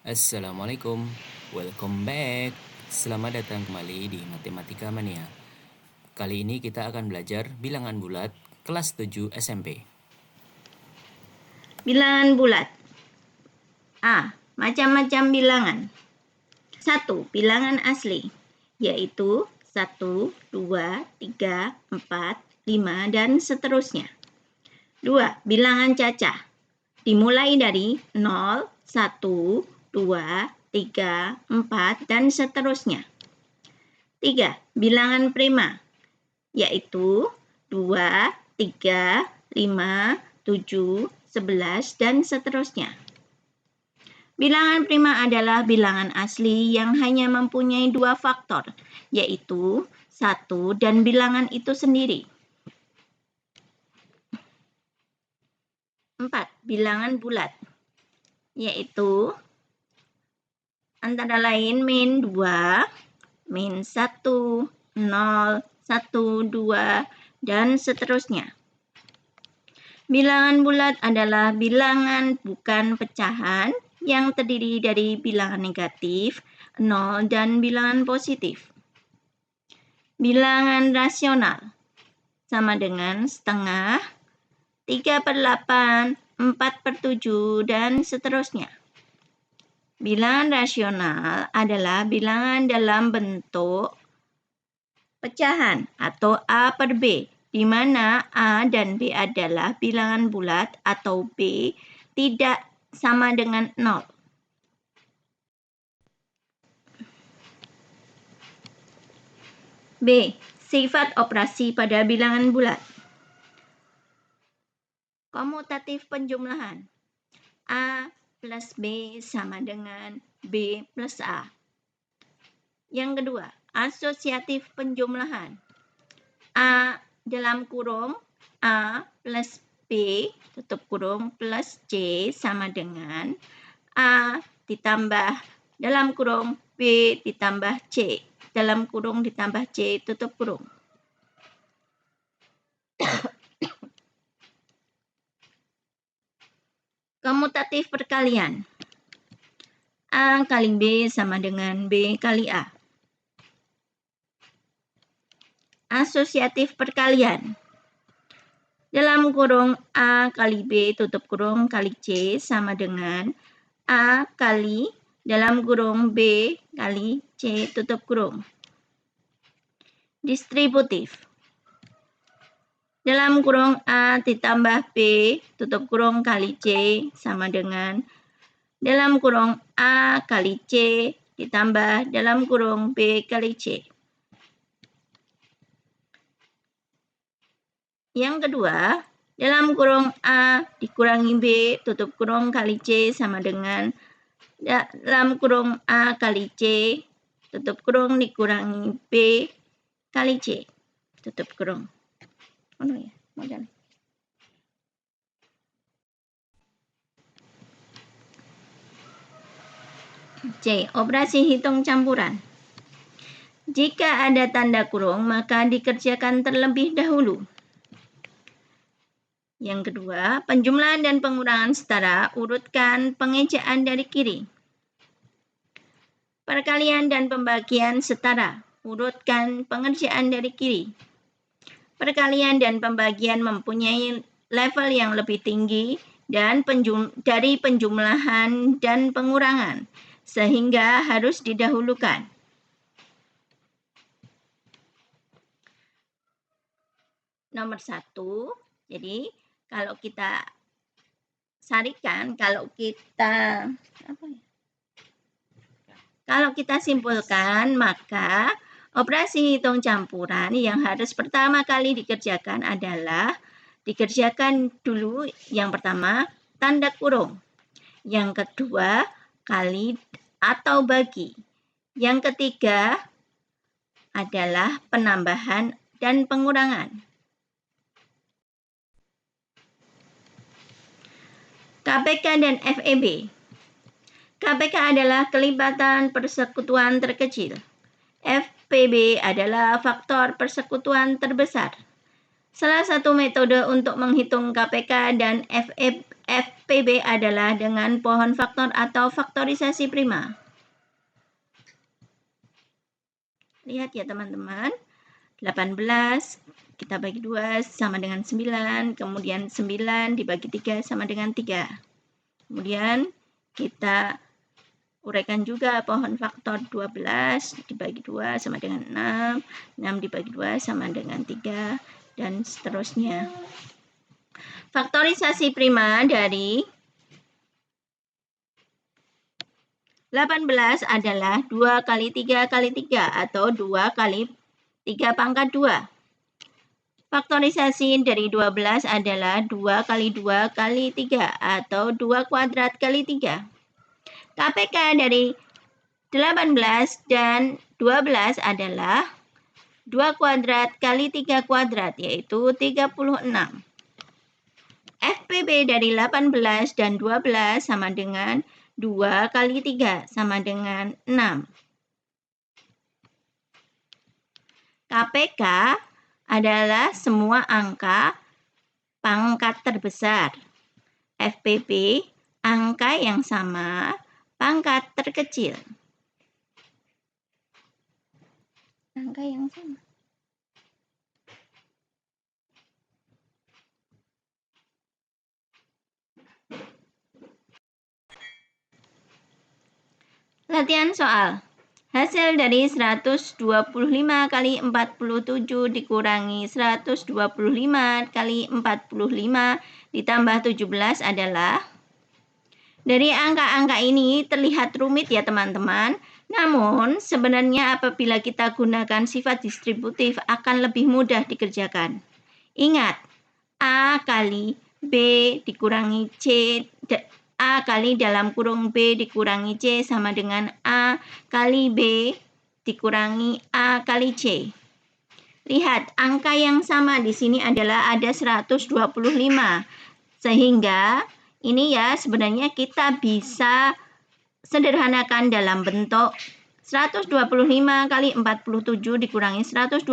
Assalamualaikum, welcome back. Selamat datang kembali di Matematika Mania. Kali ini kita akan belajar bilangan bulat kelas 7 SMP. Bilangan bulat. A. Macam-macam bilangan. 1. Bilangan asli, yaitu 1, 2, 3, 4, 5, dan seterusnya. 2. Bilangan cacah, dimulai dari 0, 1, 2, 3, 4, dan seterusnya. 3. Bilangan prima, yaitu 2, 3, 5, 7, 11, dan seterusnya. Bilangan prima adalah bilangan asli yang hanya mempunyai dua faktor, yaitu 1 dan bilangan itu sendiri. 4. Bilangan bulat, yaitu antara lain min 2, min 1, 0, 1, 2, dan seterusnya. Bilangan bulat adalah bilangan bukan pecahan yang terdiri dari bilangan negatif, 0, dan bilangan positif. Bilangan rasional sama dengan setengah, 3/8, 4/7, dan seterusnya. Bilangan rasional adalah bilangan dalam bentuk pecahan atau A per B, di mana A dan B adalah bilangan bulat atau B tidak sama dengan 0. B. Sifat operasi pada bilangan bulat. Komutatif penjumlahan. A plus B sama dengan B plus A. Yang kedua, asosiatif penjumlahan. A dalam kurung A plus B tutup kurung plus C sama dengan A ditambah dalam kurung B ditambah C dalam kurung ditambah C tutup kurung. Komutatif perkalian. A kali B sama dengan B kali A. Asosiatif perkalian. Dalam kurung A kali B tutup kurung kali C sama dengan A kali dalam kurung B kali C tutup kurung. Distributif. Dalam kurung A ditambah B tutup kurung kali C sama dengan dalam kurung A kali C ditambah dalam kurung B kali C. Yang kedua, dalam kurung A dikurangi B tutup kurung kali C sama dengan dalam kurung A kali C tutup kurung dikurangi B kali C tutup kurung. C. Operasi hitung campuran. Jika ada tanda kurung, maka dikerjakan terlebih dahulu. Yang kedua, penjumlahan dan pengurangan setara, urutkan pengejaan dari kiri. Perkalian dan pembagian setara, urutkan pengerjaan dari kiri. Perkalian dan pembagian mempunyai level yang lebih tinggi dan dari penjumlahan dan pengurangan, sehingga harus didahulukan. Nomor 1, jadi kalau kita sarikan, kalau kita simpulkan, maka operasi hitung campuran yang harus pertama kali dikerjakan adalah dikerjakan dulu yang pertama tanda kurung, yang kedua kali atau bagi, yang ketiga adalah penambahan dan pengurangan. KPK dan FEB. KPK adalah kelibatan persekutuan terkecil. FPB adalah faktor persekutuan terbesar. Salah satu metode untuk menghitung KPK dan FPB adalah dengan pohon faktor atau faktorisasi prima. Lihat ya teman-teman, 18 kita bagi 2 sama dengan 9, kemudian 9 dibagi 3 sama dengan 3. Kemudian kita uraikan juga pohon faktor 12 dibagi 2 sama dengan 6, 6 dibagi 2 sama dengan 3, dan seterusnya. Faktorisasi prima dari 18 adalah 2 kali 3 kali 3 atau 2 kali 3 pangkat 2. Faktorisasi dari 12 adalah 2 kali 2 kali 3 atau 2 kuadrat kali 3. KPK dari 18 dan 12 adalah 2 kuadrat kali 3 kuadrat, yaitu 36. FPB dari 18 dan 12 sama dengan 2 kali 3 sama dengan 6. KPK adalah semua angka pangkat terbesar. FPB angka yang sama pangkat terkecil. Angka yang sama. Latihan soal. Hasil dari 125 kali 47 dikurangi 125 kali 45 ditambah 17 adalah. Dari angka-angka ini terlihat rumit ya teman-teman. Namun sebenarnya apabila kita gunakan sifat distributif akan lebih mudah dikerjakan. Ingat, A kali B dikurangi C, A kali dalam kurung B dikurangi C sama dengan A kali B dikurangi A kali C. Lihat, angka yang sama di sini adalah ada 125. Sehingga ini ya sebenarnya kita bisa sederhanakan dalam bentuk 125 kali 47 dikurangi 125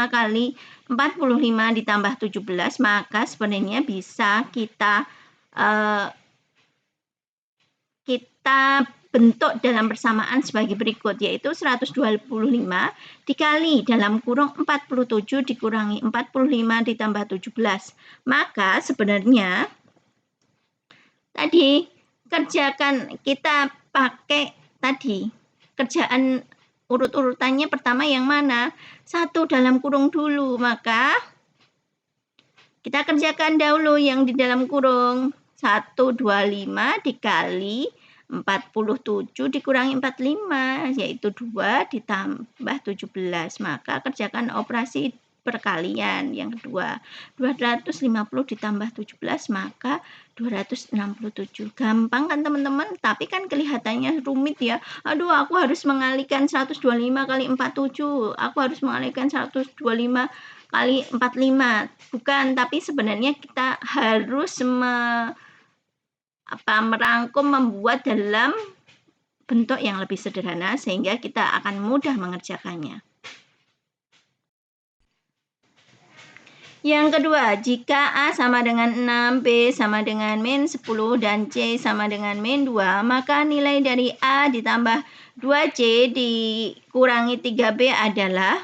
kali 45 ditambah 17, maka sebenarnya bisa kita bentuk dalam persamaan sebagai berikut, yaitu 125 dikali dalam kurung 47 dikurangi 45 ditambah 17. Maka sebenarnya tadi kerjakan kita pakai tadi kerjaan urut-urutannya pertama yang mana? 1 dalam kurung dulu, maka kita kerjakan dahulu yang di dalam kurung. 125 dikali 47 dikurangi 45, yaitu 2 ditambah 17. Maka kerjakan operasi perkalian. Yang kedua, 250 ditambah 17, maka 267. Gampang kan teman-teman? Tapi kan kelihatannya rumit ya. Aduh, aku harus mengalihkan 125 kali 47. Aku harus mengalihkan 125 kali 45. Bukan, tapi sebenarnya kita harus merangkum, membuat dalam bentuk yang lebih sederhana sehingga kita akan mudah mengerjakannya. Yang kedua, jika A sama dengan 6, B sama dengan min 10, dan C sama dengan min 2, maka nilai dari A ditambah 2C dikurangi 3B adalah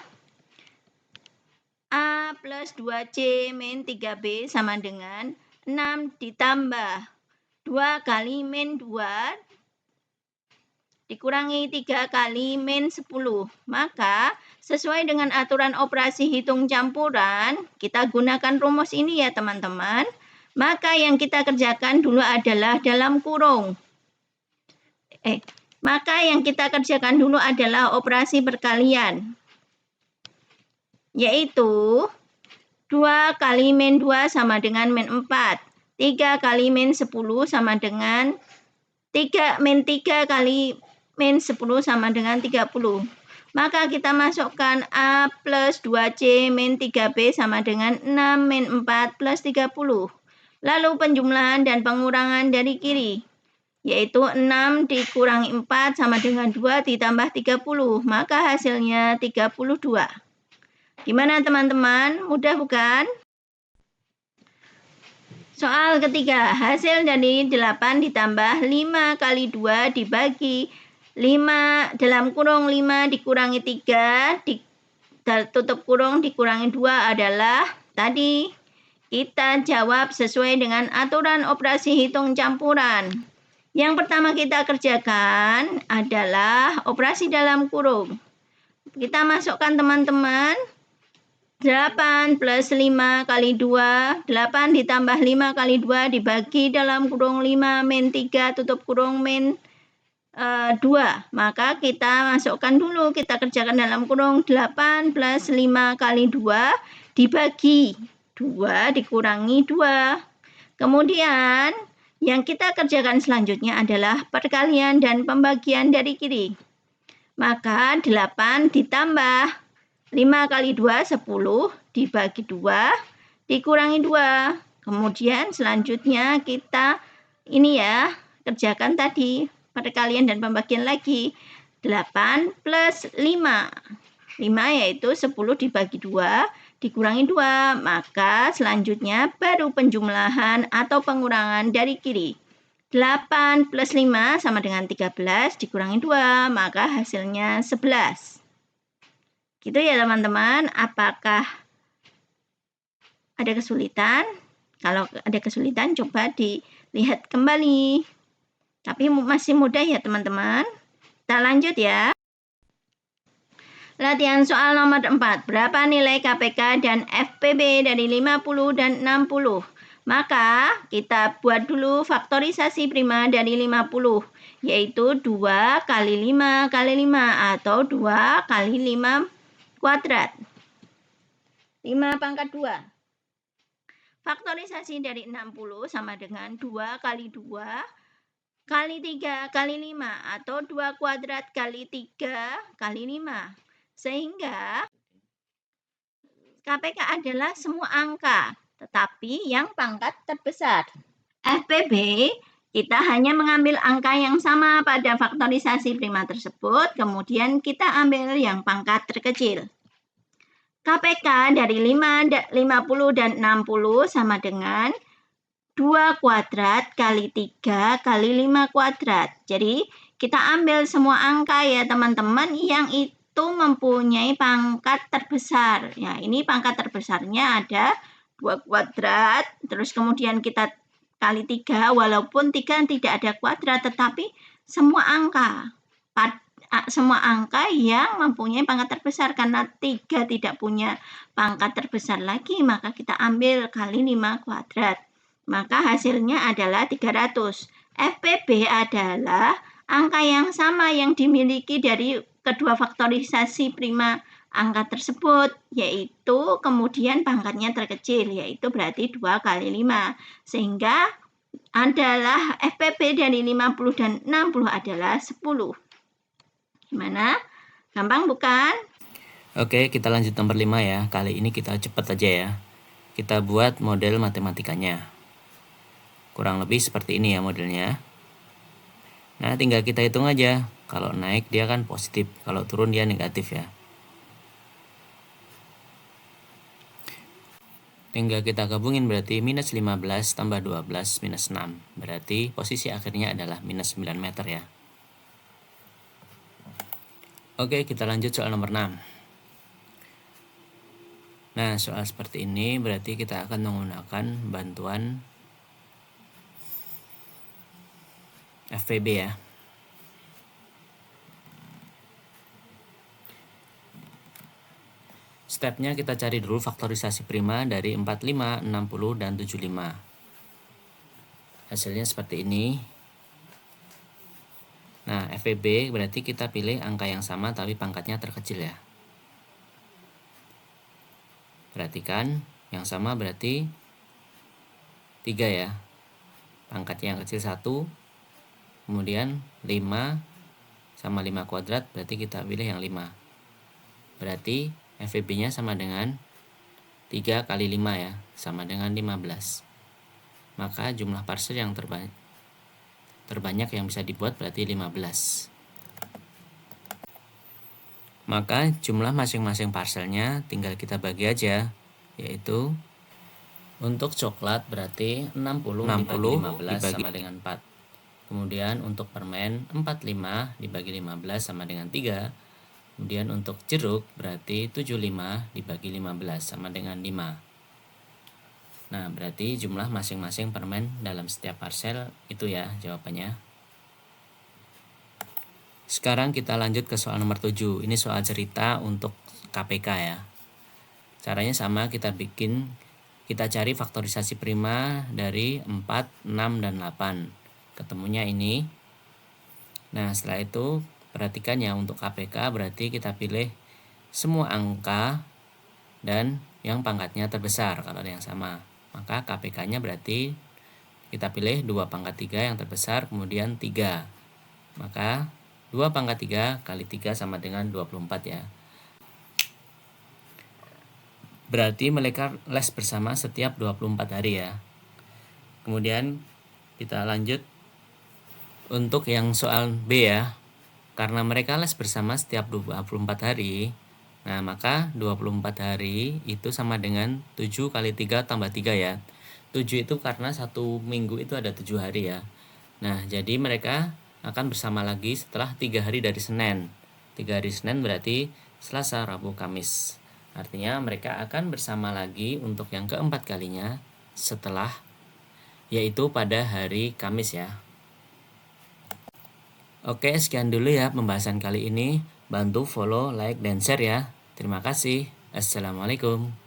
A plus 2C min 3B sama dengan 6 ditambah 2 kali min 2 dikurangi 3 kali min 10. Maka sesuai dengan aturan operasi hitung campuran, kita gunakan rumus ini ya teman-teman. Maka yang kita kerjakan dulu adalah dalam kurung. Maka yang kita kerjakan dulu adalah operasi perkalian. Yaitu 2 kali min 2 sama dengan min 4. 3 kali min 10 sama dengan 3 min 3 kali min 10 sama dengan 30. Maka kita masukkan A plus 2C min 3B sama dengan 6 min 4 plus 30. Lalu penjumlahan dan pengurangan dari kiri, yaitu 6 dikurangi 4 sama dengan 2 ditambah 30. Maka hasilnya 32. Gimana teman-teman? Mudah bukan? Soal ketiga, hasil dari 8 ditambah 5 kali 2 dibagi 5 dalam kurung 5 dikurangi 3 tutup kurung dikurangi 2 adalah tadi kita jawab sesuai dengan aturan operasi hitung campuran. Yang pertama kita kerjakan adalah operasi dalam kurung. Kita masukkan teman-teman 8 plus 5 kali 2, 8 ditambah 5 kali 2 dibagi dalam kurung 5 min 3 tutup kurung min 2. Maka kita masukkan dulu, kita kerjakan dalam kurung 8 plus 5 kali 2 dibagi 2 dikurangi 2. Kemudian yang kita kerjakan selanjutnya adalah perkalian dan pembagian dari kiri. Maka 8 ditambah 5 kali 2, 10, dibagi 2, dikurangi 2. Kemudian selanjutnya kita ini ya, kerjakan tadi perkalian dan pembagian lagi. 8 plus 5. 5 yaitu 10 dibagi 2, dikurangi 2. Maka selanjutnya baru penjumlahan atau pengurangan dari kiri. 8 plus 5 sama dengan 13 dikurangi 2, maka hasilnya 11. Gitu ya teman-teman, apakah ada kesulitan? Kalau ada kesulitan coba dilihat kembali. Tapi masih mudah ya teman-teman. Kita lanjut ya. Latihan soal nomor 4. Berapa nilai KPK dan FPB dari 50 dan 60? Maka kita buat dulu faktorisasi prima dari 50, yaitu 2 kali 5 kali 5 atau 2 kali 5 kuadrat. 5 pangkat 2. Faktorisasi dari 60 sama dengan 2 kali 2 kali 3 kali 5 atau 2 kuadrat kali 3 kali 5. Sehingga KPK adalah semua angka, tetapi yang pangkat terbesar. FPB kita hanya mengambil angka yang sama pada faktorisasi prima tersebut, kemudian kita ambil yang pangkat terkecil. KPK dari 50 dan 60 sama dengan 2 kuadrat kali 3 kali 5 kuadrat. Jadi kita ambil semua angka ya teman-teman yang itu mempunyai pangkat terbesar. Ya, ini pangkat terbesarnya ada 2 kuadrat, terus kemudian kita kali 3, walaupun 3 tidak ada kuadrat, tetapi semua angka yang mempunyai pangkat terbesar, karena 3 tidak punya pangkat terbesar lagi, maka kita ambil kali 5 kuadrat. Maka hasilnya adalah 300. FPB adalah angka yang sama yang dimiliki dari kedua faktorisasi prima angka tersebut, yaitu kemudian pangkatnya terkecil, yaitu berarti 2 kali 5. Sehingga adalah FPB dari 50 dan 60 adalah 10. Gimana? Gampang bukan? Oke, kita lanjut nomor 5 ya. Kali ini kita cepat aja ya. Kita buat model matematikanya. Kurang lebih seperti ini ya modelnya. Nah, tinggal kita hitung aja. Kalau naik dia kan positif, kalau turun dia negatif ya. Tinggal kita gabungin, berarti minus 15 tambah 12 minus 6. Berarti posisi akhirnya adalah minus 9 meter ya. Oke, kita lanjut soal nomor 6. Nah, soal seperti ini berarti kita akan menggunakan bantuan FPB ya. Stepnya kita cari dulu faktorisasi prima dari 45, 60, dan 75. Hasilnya seperti ini. Nah, FPB berarti kita pilih angka yang sama tapi pangkatnya terkecil ya. Perhatikan, yang sama berarti 3 ya. Pangkatnya yang kecil 1, kemudian 5 sama 5 kuadrat, berarti kita pilih yang 5. Berarti FPB-nya sama dengan 3 kali 5 ya, sama dengan 15. Maka jumlah parcel yang terbanyak yang bisa dibuat berarti 15. Maka jumlah masing-masing parselnya tinggal kita bagi aja, yaitu Untuk coklat berarti 60 dibagi 15 sama dengan 4. Kemudian untuk permen 45 dibagi 15 sama dengan 3. Kemudian untuk jeruk berarti 75 dibagi 15 sama dengan 5. Nah, berarti jumlah masing-masing permen dalam setiap parcel itu ya jawabannya. Sekarang kita lanjut ke soal nomor 7. Ini soal cerita untuk KPK ya. Caranya sama, kita cari faktorisasi prima dari 4, 6, dan 8. Ketemunya ini. Nah, setelah itu perhatikan ya, untuk KPK berarti kita pilih semua angka dan yang pangkatnya terbesar kalau ada yang sama. Maka KPK-nya berarti kita pilih 2 pangkat 3 yang terbesar, kemudian 3. Maka 2 pangkat 3 kali 3 sama dengan 24 ya. Berarti mereka les bersama setiap 24 hari ya. Kemudian kita lanjut untuk yang soal B ya. Karena mereka les bersama setiap 24 hari, nah maka 24 hari itu sama dengan 7 kali 3 tambah 3 ya. 7 itu karena 1 minggu itu ada 7 hari ya. Nah, jadi mereka akan bersama lagi setelah 3 hari dari Senin. 3 hari Senin berarti Selasa, Rabu, Kamis. Artinya mereka akan bersama lagi untuk yang keempat kalinya setelah, yaitu pada hari Kamis ya. Oke, sekian dulu ya pembahasan kali ini. Bantu follow, like, dan share ya. Terima kasih. Assalamualaikum.